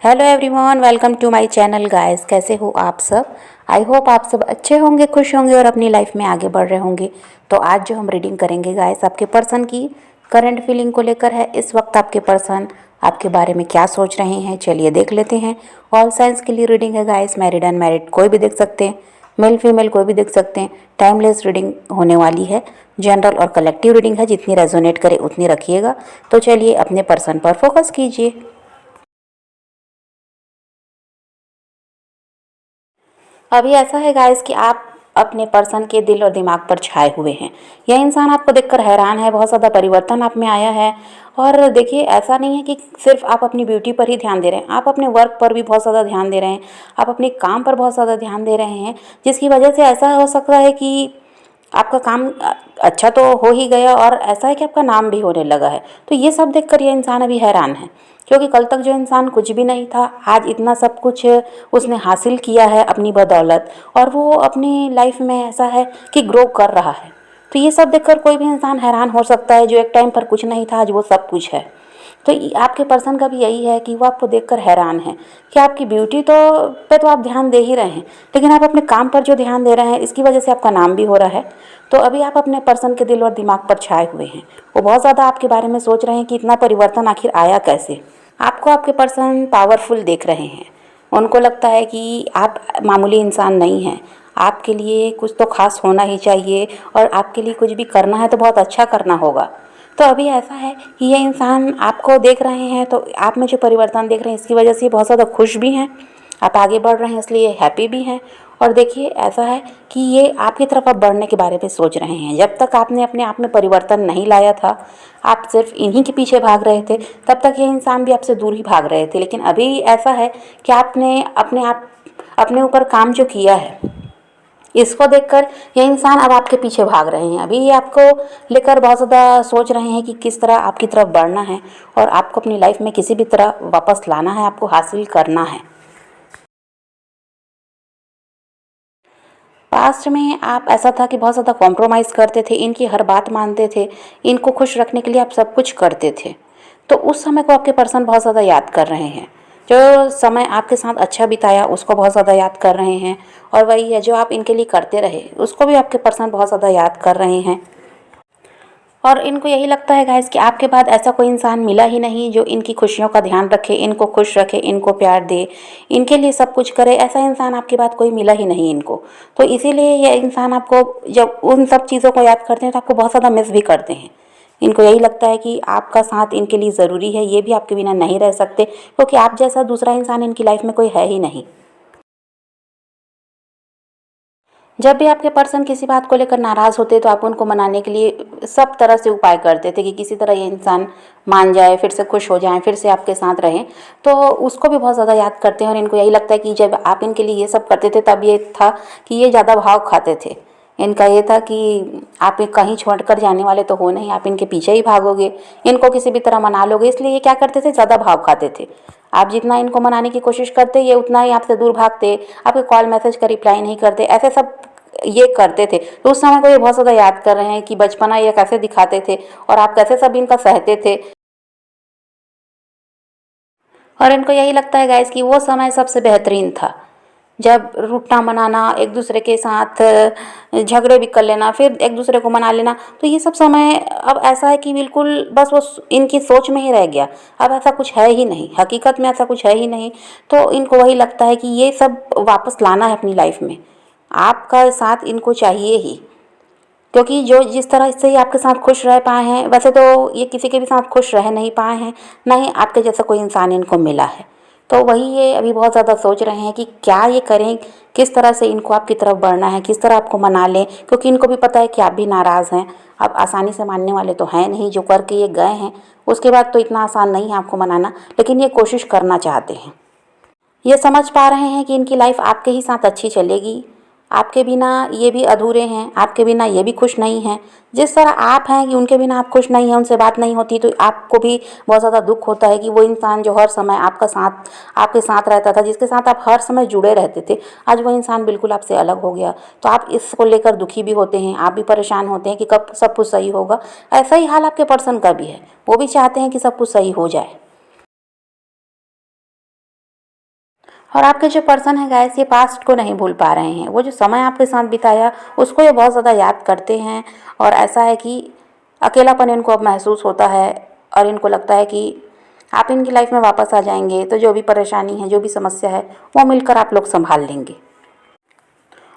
Hello everyone, welcome to my channel guys. कैसे हो आप सब? आई होप आप सब अच्छे होंगे, खुश होंगे और अपनी लाइफ में आगे बढ़ रहे होंगे। तो आज जो हम रीडिंग करेंगे गाइस, आपके पर्सन की करंट फीलिंग को लेकर है। इस वक्त आपके पर्सन आपके बारे में क्या सोच रहे हैं, चलिए देख लेते हैं। ऑल साइंस के लिए रीडिंग है गाइस, मैरिड अनमैरिड कोई भी देख सकते हैं, मेल फीमेल कोई भी देख सकते हैं। टाइमलेस रीडिंग होने वाली है, जनरल और कलेक्टिव रीडिंग है, जितनी रेजोनेट करे उतनी रखिएगा। तो चलिए अपने पर्सन पर फोकस कीजिए। अभी ऐसा है गाइस कि आप अपने पर्सन के दिल और दिमाग पर छाए हुए हैं। यह इंसान आपको देखकर हैरान है, बहुत ज़्यादा परिवर्तन आप में आया है। और देखिए, ऐसा नहीं है कि सिर्फ आप अपनी ब्यूटी पर ही ध्यान दे रहे हैं, आप अपने वर्क पर भी बहुत ज़्यादा ध्यान दे रहे हैं, आप अपने काम पर बहुत ज़्यादा ध्यान दे रहे हैं, जिसकी वजह से ऐसा हो सकता है कि आपका काम अच्छा तो हो ही गया और ऐसा है कि आपका नाम भी होने लगा है। तो ये सब देखकर ये इंसान अभी हैरान है, क्योंकि कल तक जो इंसान कुछ भी नहीं था, आज इतना सब कुछ उसने हासिल किया है अपनी बदौलत, और वो अपनी लाइफ में ऐसा है कि ग्रो कर रहा है। तो ये सब देखकर कोई भी इंसान हैरान हो सकता है, जो एक टाइम पर कुछ नहीं था आज वो सब कुछ है। तो आपके पर्सन का भी यही है कि वो आपको देखकर हैरान है कि आपकी ब्यूटी तो पे तो आप ध्यान दे ही रहे हैं, लेकिन आप अपने काम पर जो ध्यान दे रहे हैं इसकी वजह से आपका नाम भी हो रहा है। तो अभी आप अपने पर्सन के दिल और दिमाग पर छाए हुए हैं। वो बहुत ज़्यादा आपके बारे में सोच रहे हैं कि इतना परिवर्तन आखिर आया कैसे। आपको आपके पर्सन पावरफुल देख रहे हैं। उनको लगता है कि आप मामूली इंसान नहीं हैं, आपके लिए कुछ तो खास होना ही चाहिए, और आपके लिए कुछ भी करना है तो बहुत अच्छा करना होगा। तो अभी ऐसा है कि ये इंसान आपको देख रहे हैं, तो आप में जो परिवर्तन देख रहे हैं इसकी वजह से बहुत ज़्यादा खुश भी हैं, आप आगे बढ़ रहे हैं इसलिए हैप्पी भी हैं। और देखिए, ऐसा है कि ये आपकी तरफ अब बढ़ने के बारे में सोच रहे हैं। जब तक आपने अपने आप में परिवर्तन नहीं लाया था, आप सिर्फ इन्हीं के पीछे भाग रहे थे, तब तक ये इंसान भी आपसे दूर ही भाग रहे थे। लेकिन अभी ऐसा है कि आपने अपने ऊपर काम जो किया है, इसको देखकर ये इंसान अब आपके पीछे भाग रहे हैं। अभी ये आपको लेकर बहुत ज़्यादा सोच रहे हैं कि किस तरह आपकी तरफ बढ़ना है और आपको अपनी लाइफ में किसी भी तरह वापस लाना है, आपको हासिल करना है। पास्ट में आप ऐसा था कि बहुत ज़्यादा कॉम्प्रोमाइज़ करते थे, इनकी हर बात मानते थे, इनको खुश रखने के लिए आप सब कुछ करते थे। तो उस समय को आपके पर्सन बहुत ज़्यादा याद कर रहे हैं। जो समय आपके साथ अच्छा बिताया उसको बहुत ज़्यादा याद कर रहे हैं, और वही है जो आप इनके लिए करते रहे उसको भी आपके पर्सन बहुत ज़्यादा याद कर रहे हैं। और इनको यही लगता है गाइस कि आपके बाद ऐसा कोई इंसान मिला ही नहीं जो इनकी खुशियों का ध्यान रखे, इनको खुश रखे, इनको प्यार दे, इनके लिए सब कुछ करे। ऐसा इंसान आपके बाद कोई मिला ही नहीं इनको। तो इसीलिए ये इंसान आपको जब उन सब चीज़ों को याद करते हैं तो आपको बहुत ज़्यादा मिस भी करते हैं। इनको यही लगता है कि आपका साथ इनके लिए ज़रूरी है, ये भी आपके बिना नहीं रह सकते, क्योंकि आप जैसा दूसरा इंसान इनकी लाइफ में कोई है ही नहीं। जब भी आपके पर्सन किसी बात को लेकर नाराज़ होते तो आप उनको मनाने के लिए सब तरह से उपाय करते थे कि किसी तरह ये इंसान मान जाए, फिर से खुश हो जाए, फिर से आपके साथ रहें। तो उसको भी बहुत ज़्यादा याद करते हैं, और इनको यही लगता है कि जब आप इनके लिए ये सब करते थे तब ये था कि ये ज़्यादा भाव खाते थे। इनका ये था कि आप कहीं छोड़ कर जाने वाले तो हो नहीं, आप इनके पीछे ही भागोगे, इनको किसी भी तरह मना लोगे, इसलिए ये क्या करते थे, ज़्यादा भाव खाते थे। आप जितना इनको मनाने की कोशिश करते ये उतना ही आपसे दूर भागते, आपके कॉल मैसेज का रिप्लाई नहीं करते, ऐसे सब ये करते थे। तो उस समय को ये बहुत ज़्यादा याद कर रहे हैं कि बचपना ये कैसे दिखाते थे और आप कैसे सब इनका सहते थे। और इनको यही लगता है गाइस कि वो समय सबसे बेहतरीन था, जब रूठना मनाना, एक दूसरे के साथ झगड़े भी कर लेना, फिर एक दूसरे को मना लेना। तो ये सब समय अब ऐसा है कि बिल्कुल बस वो इनकी सोच में ही रह गया। अब ऐसा कुछ है ही नहीं, हकीकत में ऐसा कुछ है ही नहीं। तो इनको वही लगता है कि ये सब वापस लाना है अपनी लाइफ में, आपका साथ इनको चाहिए ही। क्योंकि जो जिस तरह से ये आपके साथ खुश रह पाए हैं, वैसे तो ये किसी के भी साथ खुश रह नहीं पाए हैं, ना ही आपके जैसा कोई इंसान इनको मिला है। तो वही ये अभी बहुत ज़्यादा सोच रहे हैं कि क्या ये करें, किस तरह से इनको आपकी तरफ बढ़ना है, किस तरह आपको मना लें, क्योंकि इनको भी पता है कि आप भी नाराज़ हैं। अब आसानी से मानने वाले तो हैं नहीं, जो करके ये गए हैं उसके बाद तो इतना आसान नहीं है आपको मनाना, लेकिन ये कोशिश करना चाहते हैं। ये समझ पा रहे हैं कि इनकी लाइफ आपके ही साथ अच्छी चलेगी, आपके बिना ये भी अधूरे हैं, आपके बिना ये भी खुश नहीं हैं। जिस तरह आप हैं कि उनके बिना आप खुश नहीं हैं, उनसे बात नहीं होती, तो आपको भी बहुत ज़्यादा दुख होता है कि वो इंसान जो हर समय आपके साथ रहता था, जिसके साथ आप हर समय जुड़े रहते थे, आज वो इंसान बिल्कुल आपसे अलग हो गया। तो आप इसको लेकर दुखी भी होते हैं, आप भी परेशान होते हैं कि कब सब कुछ सही होगा। ऐसा ही हाल आपके पर्सन का भी है, वो भी चाहते हैं कि सब कुछ सही हो जाए। और आपके जो पर्सन है गाइस, ये पास्ट को नहीं भूल पा रहे हैं। वो जो समय आपके साथ बिताया उसको ये बहुत ज़्यादा याद करते हैं। और ऐसा है कि अकेलापन इनको अब महसूस होता है और इनको लगता है कि आप इनकी लाइफ में वापस आ जाएंगे तो जो भी परेशानी है, जो भी समस्या है, वो मिलकर आप लोग संभाल लेंगे।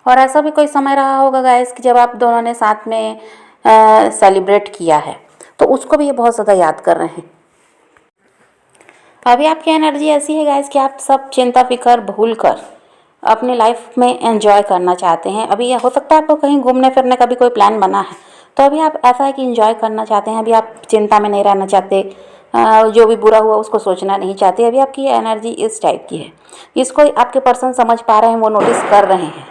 और ऐसा भी कोई समय रहा होगा गाइस कि जब आप दोनों ने साथ में सेलिब्रेट किया है, तो उसको भी ये बहुत ज़्यादा याद कर रहे हैं। अभी आपकी एनर्जी ऐसी है गाइस कि आप सब चिंता फिक्र भूल कर अपनी लाइफ में एंजॉय करना चाहते हैं। अभी हो सकता है आपको कहीं घूमने फिरने का भी कोई प्लान बना है, तो अभी आप ऐसा है कि एंजॉय करना चाहते हैं। अभी आप चिंता में नहीं रहना चाहते, जो भी बुरा हुआ उसको सोचना नहीं चाहते। अभी आपकी एनर्जी इस टाइप की है। इसको आपके पर्सन समझ पा रहे हैं, वो नोटिस कर रहे हैं।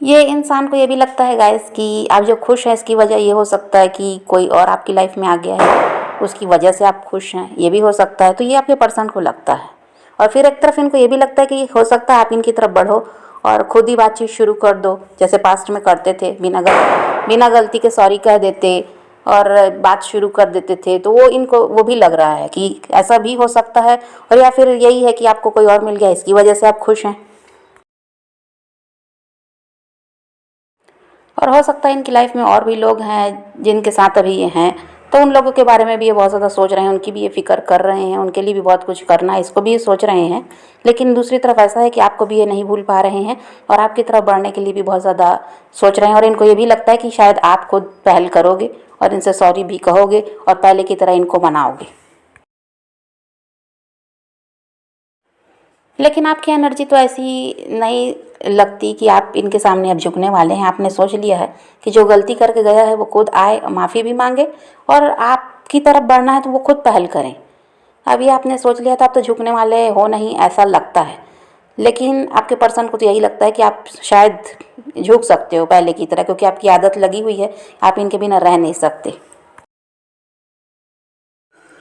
ये इंसान को ये भी लगता है गाइस कि आप जो खुश हैं इसकी वजह ये हो सकता है कि कोई और आपकी लाइफ में आ गया है, उसकी वजह से आप खुश हैं, ये भी हो सकता है। तो ये आपके पर्सन को लगता है। और फिर एक तरफ इनको ये भी लगता है कि हो सकता है आप इनकी तरफ बढ़ो और खुद ही बातचीत शुरू कर दो, जैसे पास्ट में करते थे। बिना गलती के सॉरी कह देते और बात शुरू कर देते थे। तो वो भी लग रहा है कि ऐसा भी हो सकता है। और या फिर यही है कि आपको कोई और मिल गया, इसकी वजह से आप खुश हैं। और हो सकता है इनकी लाइफ में और भी लोग हैं जिनके साथ अभी ये हैं, तो उन लोगों के बारे में भी ये बहुत ज़्यादा सोच रहे हैं, उनकी भी ये फ़िक्र कर रहे हैं, उनके लिए भी बहुत कुछ करना है, इसको भी ये सोच रहे हैं। लेकिन दूसरी तरफ ऐसा है कि आपको भी ये नहीं भूल पा रहे हैं और आपकी तरफ बढ़ने के लिए भी बहुत ज़्यादा सोच रहे हैं। और इनको ये भी लगता है कि शायद आप खुद पहल करोगे और इनसे सॉरी भी कहोगे और पहले की तरह इनको मनाओगे। लेकिन आपकी एनर्जी तो ऐसी नहीं लगती कि आप इनके सामने अब झुकने वाले हैं। आपने सोच लिया है कि जो गलती करके गया है वो खुद आए, माफ़ी भी मांगे और आपकी तरफ बढ़ना है तो वो खुद पहल करें। अभी आपने सोच लिया था, आप तो झुकने वाले हो नहीं, ऐसा लगता है। लेकिन आपके पर्सन को तो यही लगता है कि आप शायद झुक सकते हो पहले की तरह, क्योंकि आपकी आदत लगी हुई है, आप इनके बिना रह नहीं सकते।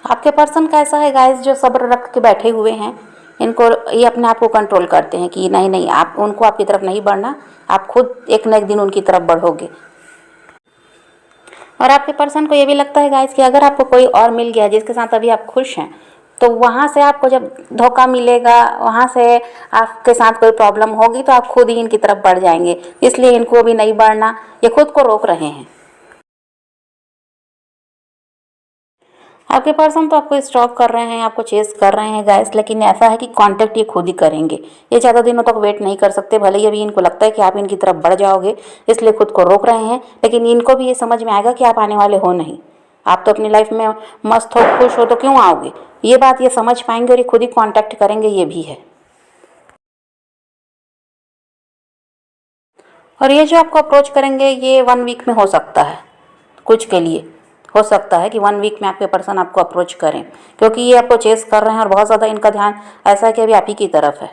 आपके पर्सन का ऐसा है गाइस, जो सब्र रख के बैठे हुए हैं। इनको ये अपने आप को कंट्रोल करते हैं कि नहीं नहीं, आप उनको आपकी तरफ नहीं बढ़ना, आप खुद एक न एक दिन उनकी तरफ बढ़ोगे। और आपके पर्सन को ये भी लगता है गाइस कि अगर आपको कोई और मिल गया जिसके साथ अभी आप खुश हैं, तो वहाँ से आपको जब धोखा मिलेगा, वहाँ से आपके साथ कोई प्रॉब्लम होगी तो आप खुद ही इनकी तरफ बढ़ जाएंगे। इसलिए इनको भी नहीं बढ़ना, ये खुद को रोक रहे हैं। आपके पर्सन तो आपको स्टॉक कर रहे हैं, आपको चेस कर रहे हैं गाइस, लेकिन ऐसा है कि कांटेक्ट ये खुद ही करेंगे। ये ज़्यादा दिनों तक वेट नहीं कर सकते। भले ही अभी इनको लगता है कि आप इनकी तरफ बढ़ जाओगे, इसलिए खुद को रोक रहे हैं, लेकिन इनको भी ये समझ में आएगा कि आप आने वाले हो नहीं। आप तो अपनी लाइफ में मस्त हो, खुश हो, तो क्यों आओगे। ये बात ये समझ पाएंगे और ये खुद ही कॉन्टैक्ट करेंगे, ये भी है। और ये जो आपको अप्रोच करेंगे ये 1 वीक में हो सकता है, कुछ के लिए हो सकता है कि 1 वीक में आपके पर्सन आपको अप्रोच करें, क्योंकि ये आपको चेस कर रहे हैं और बहुत ज़्यादा इनका ध्यान ऐसा है कि अभी आप ही की तरफ है।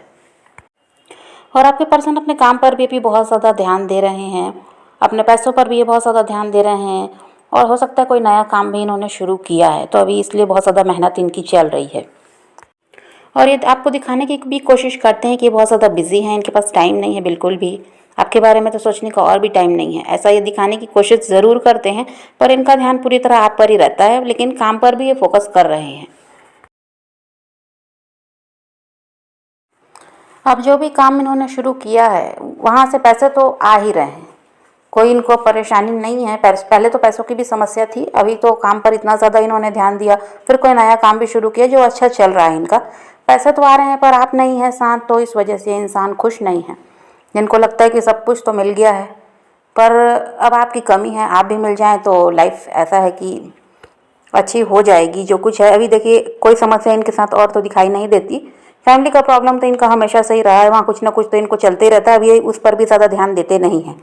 और आपके पर्सन अपने काम पर भी बहुत ज़्यादा ध्यान दे रहे हैं, अपने पैसों पर भी ये बहुत ज़्यादा ध्यान दे रहे हैं। और हो सकता है कोई नया काम भी इन्होंने शुरू किया है, तो अभी इसलिए बहुत ज़्यादा मेहनत इनकी चल रही है। और ये आपको दिखाने की भी कोशिश करते हैं कि बहुत ज़्यादा बिजी हैं, इनके पास टाइम नहीं है बिल्कुल भी। आपके बारे में तो सोचने का और भी टाइम नहीं है, ऐसा ये दिखाने की कोशिश ज़रूर करते हैं। पर इनका ध्यान पूरी तरह आप पर ही रहता है, लेकिन काम पर भी ये फोकस कर रहे हैं। अब जो भी काम इन्होंने शुरू किया है वहाँ से पैसे तो आ ही रहे हैं, कोई इनको परेशानी नहीं है। पहले तो पैसों की भी समस्या थी, अभी तो काम पर इतना ज़्यादा इन्होंने ध्यान दिया, फिर कोई नया काम भी शुरू किया जो अच्छा चल रहा है इनका। पैसे तो आ रहे हैं पर आप नहीं हैं साथ, तो इस वजह से इंसान खुश नहीं है। इनको लगता है कि सब कुछ तो मिल गया है, पर अब आपकी कमी है। आप भी मिल जाएं तो लाइफ ऐसा है कि अच्छी हो जाएगी। जो कुछ है अभी देखिए, कोई समस्या इनके साथ और तो दिखाई नहीं देती। फैमिली का प्रॉब्लम तो इनका हमेशा से ही रहा है, वहाँ कुछ ना कुछ तो इनको चलते ही रहता है। अभी उस पर भी ज़्यादा ध्यान देते नहीं हैं।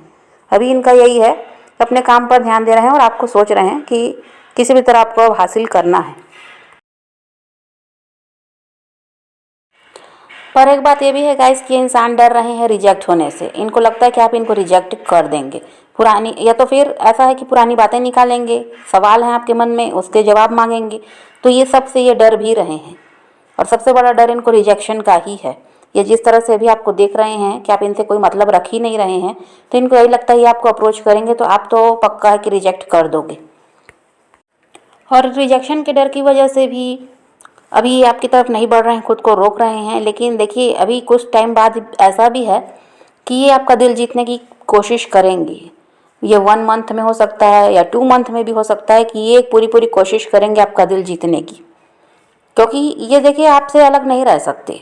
अभी इनका यही है, अपने काम पर ध्यान दे रहे हैं और आपको सोच रहे हैं कि किसी भी तरह आपको अब हासिल करना है। पर एक बात ये भी है गाइस कि इंसान डर रहे हैं रिजेक्ट होने से। इनको लगता है कि आप इनको रिजेक्ट कर देंगे, पुरानी, या तो फिर ऐसा है कि पुरानी बातें निकालेंगे, सवाल हैं आपके मन में उसके जवाब मांगेंगे। तो ये सब से ये डर भी रहे हैं। और सबसे बड़ा डर इनको रिजेक्शन का ही है। ये जिस तरह से भी आपको देख रहे हैं कि आप इनसे कोई मतलब रख ही नहीं रहे हैं, तो इनको यही लगता है ये आपको अप्रोच करेंगे तो आप तो पक्का है कि रिजेक्ट कर दोगे। और रिजेक्शन के डर की वजह से भी अभी आपकी तरफ नहीं बढ़ रहे हैं, खुद को रोक रहे हैं, लेकिन देखिए अभी कुछ टाइम बाद ऐसा भी है कि ये आपका दिल जीतने की कोशिश करेंगे। ये 1 मंथ में हो सकता है या 2 मंथ में भी हो सकता है कि ये पूरी पूरी कोशिश करेंगे आपका दिल जीतने की, क्योंकि ये देखिए आपसे अलग नहीं रह सकते।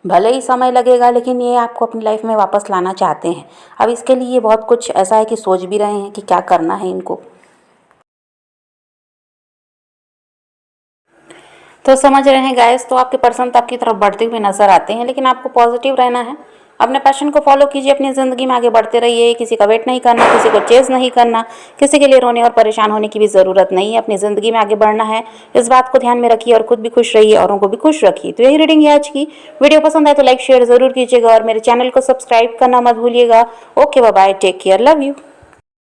भले ही समय लगेगा, लेकिन ये आपको अपनी लाइफ में वापस लाना चाहते हैं। अब इसके लिए ये बहुत कुछ ऐसा है कि सोच भी रहे हैं कि क्या करना है इनको। तो समझ रहे हैं गाइस, तो आपके पर्सन तो आपकी तरफ बढ़ते हुए नजर आते हैं, लेकिन आपको पॉजिटिव रहना है। अपने पैशन को फॉलो कीजिए, अपनी ज़िंदगी में आगे बढ़ते रहिए। किसी का वेट नहीं करना, किसी को चेज़ नहीं करना, किसी के लिए रोने और परेशान होने की भी ज़रूरत नहीं है। अपनी ज़िंदगी में आगे बढ़ना है, इस बात को ध्यान में रखिए और खुद भी खुश रहिए, औरों को भी खुश रखिए। तो यही रीडिंग है आज की। वीडियो पसंद आए तो लाइक शेयर ज़रूर कीजिएगा और मेरे चैनल को सब्सक्राइब करना मत भूलिएगा। Okay, bye bye, take care, love you.